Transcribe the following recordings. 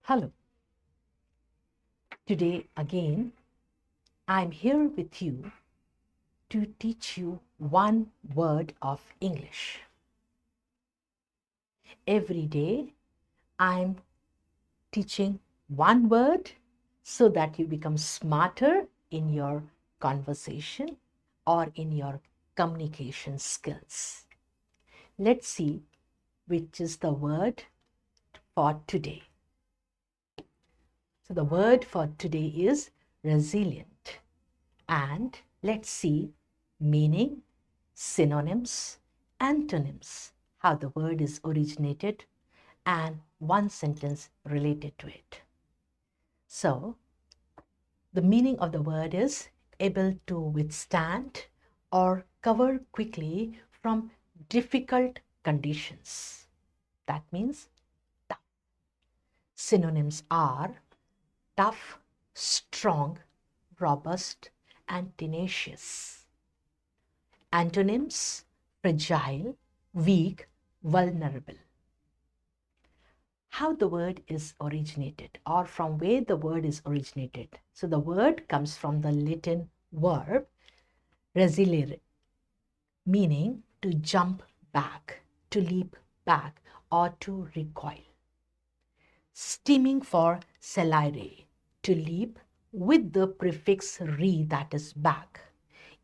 Hello. Today again, I'm here with you to teach you one word of English. Every day, I'm teaching one word so that you become smarter in your conversation or in your communication skills. Let's see which is the word for today. So the word for today is resilient. And let's see meaning, synonyms, antonyms, how the word is originated, and one sentence related to it. So, the meaning of the word is able to withstand or cover quickly from difficult conditions. That means tough. Synonyms are tough, strong, robust, and tenacious. Antonyms: fragile, weak, vulnerable. How the word is originated, or from where the word is originated. So the word comes from the Latin verb resilire, meaning to jump back, to leap back, or to recoil. Stemming for salire, to leap, with the prefix re, that is back.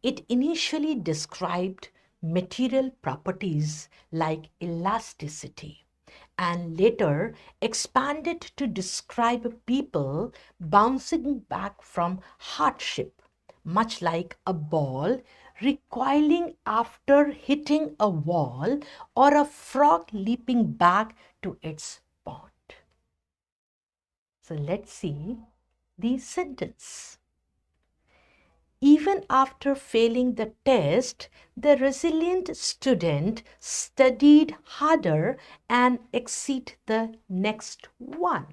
It initially described material properties like elasticity and later expanded to describe people bouncing back from hardship, much like a ball recoiling after hitting a wall or a frog leaping back to its pond. So let's see the sentence. Even after failing the test, the resilient student studied harder and exceeded the next one.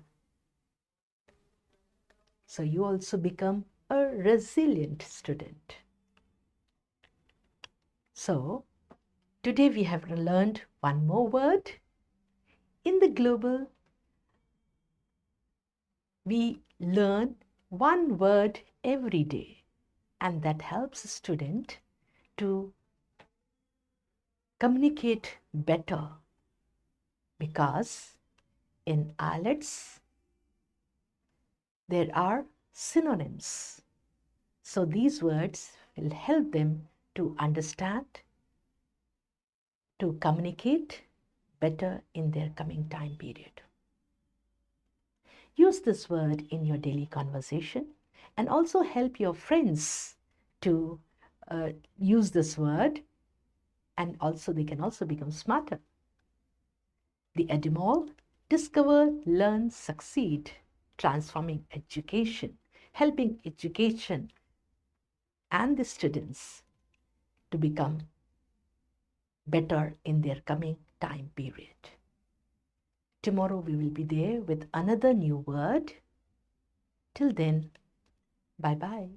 So you also become a resilient student. So today we have learned one more word. In the global, we learn one word every day, and that helps a student to communicate better, because in IELTS there are synonyms. So these words will help them to understand, to communicate better in their coming time period. Use this word in your daily conversation and also help your friends to use this word, and also they can also become smarter. The EduMall: discover, learn, succeed, transforming education, helping education and the students to become better in their coming time period. Tomorrow we will be there with another new word. Till then, bye-bye.